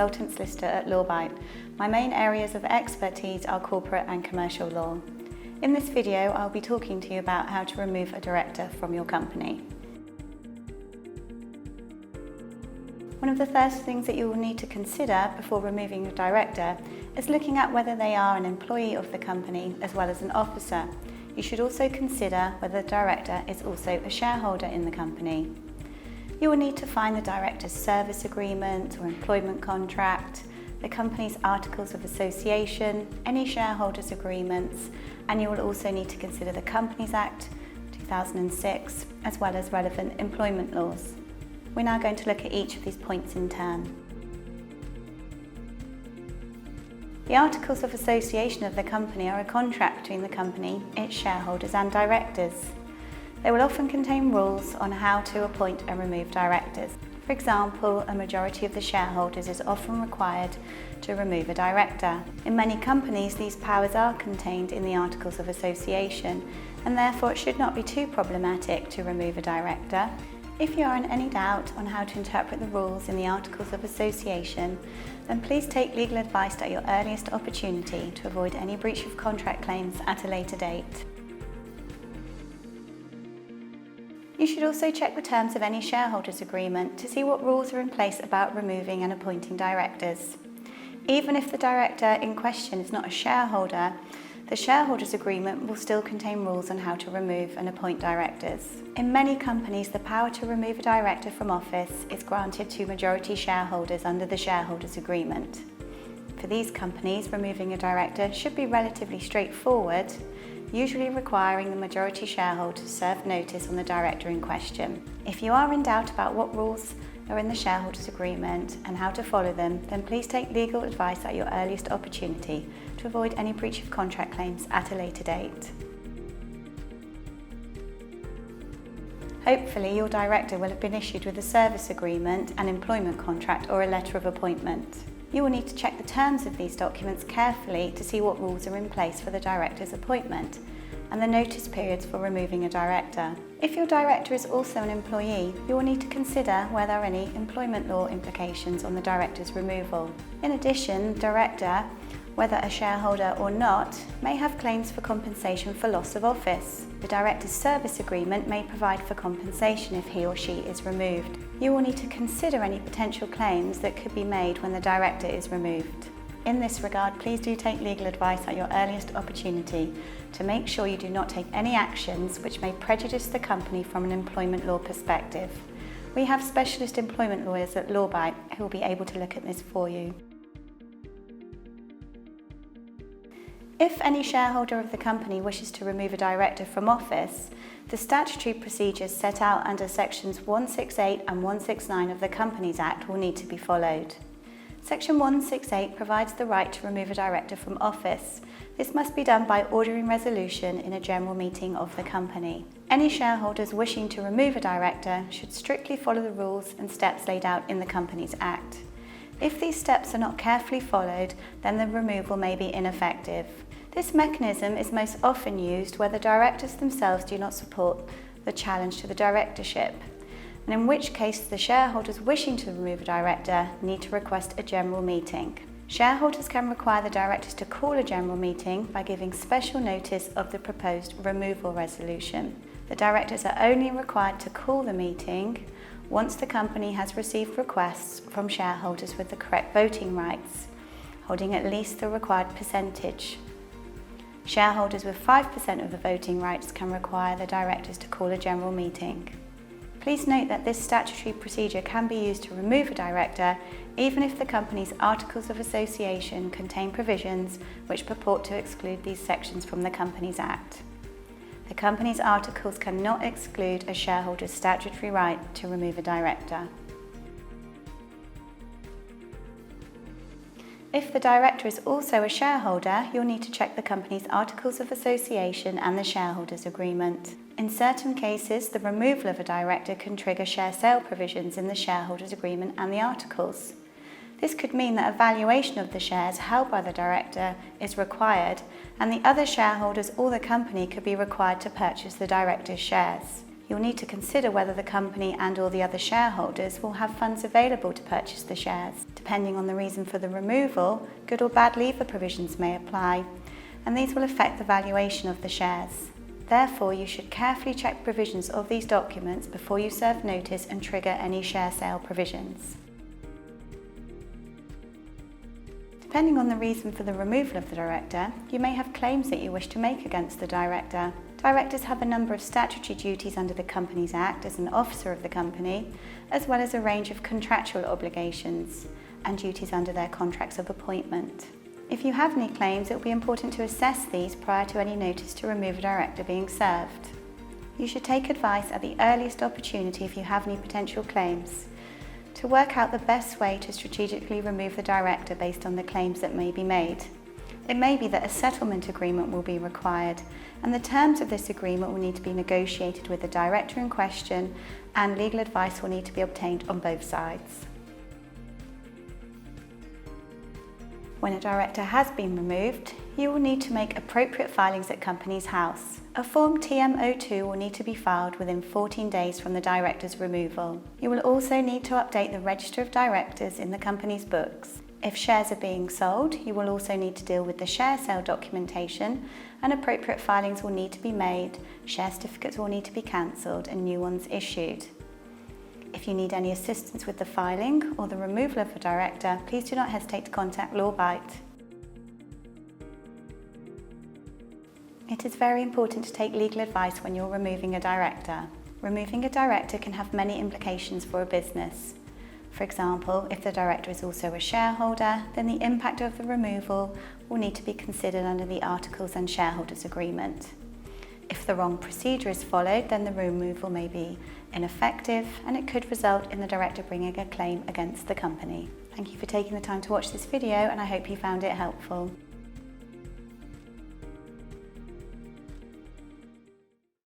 consultant solicitor at LawBite. My main areas of expertise are corporate and commercial law. In this video, I'll be talking to you about how to remove a director from your company. One of the first things that you will need to consider before removing a director is looking at whether they are an employee of the company as well as an officer. You should also consider whether the director is also a shareholder in the company. You will need to find the director's service agreement or employment contract, the company's articles of association, any shareholders agreements, and you will also need to consider the Companies Act 2006 as well as relevant employment laws. We're now going to look at each of these points in turn. The Articles of Association of the company are a contract between the company, its shareholders and directors. They will often contain rules on how to appoint and remove directors. For example, a majority of the shareholders is often required to remove a director. In many companies, these powers are contained in the Articles of Association, and therefore it should not be too problematic to remove a director. If you are in any doubt on how to interpret the rules in the Articles of Association, then please take legal advice at your earliest opportunity to avoid any breach of contract claims at a later date. You should also check the terms of any shareholders agreement to see what rules are in place about removing and appointing directors. Even if the director in question is not a shareholder, the shareholders agreement will still contain rules on how to remove and appoint directors. In many companies, the power to remove a director from office is granted to majority shareholders under the shareholders agreement. For these companies, removing a director should be relatively straightforward, usually requiring the majority shareholder to serve notice on the director in question. If you are in doubt about what rules are in the shareholders agreement and how to follow them, then please take legal advice at your earliest opportunity to avoid any breach of contract claims at a later date. Hopefully, your director will have been issued with a service agreement, an employment contract, or a letter of appointment. You will need to check the terms of these documents carefully to see what rules are in place for the director's appointment and the notice periods for removing a director. If your director is also an employee, you will need to consider whether there are any employment law implications on the director's removal. In addition, the director, whether a shareholder or not, may have claims for compensation for loss of office. The director's service agreement may provide for compensation if he or she is removed. You will need to consider any potential claims that could be made when the director is removed. In this regard, please do take legal advice at your earliest opportunity to make sure you do not take any actions which may prejudice the company from an employment law perspective. We have specialist employment lawyers at LawBite who will be able to look at this for you. If any shareholder of the company wishes to remove a director from office, the statutory procedures set out under sections 168 and 169 of the Companies Act will need to be followed. Section 168 provides the right to remove a director from office. This must be done by ordering resolution in a general meeting of the company. Any shareholders wishing to remove a director should strictly follow the rules and steps laid out in the Companies Act. If these steps are not carefully followed, then the removal may be ineffective. This mechanism is most often used where the directors themselves do not support the challenge to the directorship, and in which case the shareholders wishing to remove a director need to request a general meeting. Shareholders can require the directors to call a general meeting by giving special notice of the proposed removal resolution. The directors are only required to call the meeting once the company has received requests from shareholders with the correct voting rights, holding at least the required percentage. Shareholders with 5% of the voting rights can require the directors to call a general meeting. Please note that this statutory procedure can be used to remove a director even if the company's Articles of Association contain provisions which purport to exclude these sections from the Companies Act. The company's articles cannot exclude a shareholder's statutory right to remove a director. If the director is also a shareholder, you'll need to check the company's Articles of Association and the Shareholders Agreement. In certain cases, the removal of a director can trigger share sale provisions in the Shareholders Agreement and the Articles. This could mean that a valuation of the shares held by the director is required, and the other shareholders or the company could be required to purchase the director's shares. You'll need to consider whether the company and or the other shareholders will have funds available to purchase the shares. Depending on the reason for the removal, good or bad leaver provisions may apply, and these will affect the valuation of the shares. Therefore, you should carefully check provisions of these documents before you serve notice and trigger any share sale provisions. Depending on the reason for the removal of the director, you may have claims that you wish to make against the director. Directors have a number of statutory duties under the Companies Act as an officer of the company, as well as a range of contractual obligations and duties under their contracts of appointment. If you have any claims, it will be important to assess these prior to any notice to remove a director being served. You should take advice at the earliest opportunity if you have any potential claims, to work out the best way to strategically remove the director based on the claims that may be made. It may be that a settlement agreement will be required, and the terms of this agreement will need to be negotiated with the director in question, and legal advice will need to be obtained on both sides. When a director has been removed, you will need to make appropriate filings at Companies House. A Form TM02 will need to be filed within 14 days from the director's removal. You will also need to update the Register of Directors in the company's books. If shares are being sold, you will also need to deal with the share sale documentation, and appropriate filings will need to be made, share certificates will need to be cancelled and new ones issued. If you need any assistance with the filing or the removal of a director, please do not hesitate to contact LawBite. It is very important to take legal advice when you're removing a director. Removing a director can have many implications for a business. For example, if the director is also a shareholder, then the impact of the removal will need to be considered under the Articles and Shareholders Agreement. If the wrong procedure is followed, then the removal may be ineffective, and it could result in the director bringing a claim against the company. Thank you for taking the time to watch this video, and I hope you found it helpful.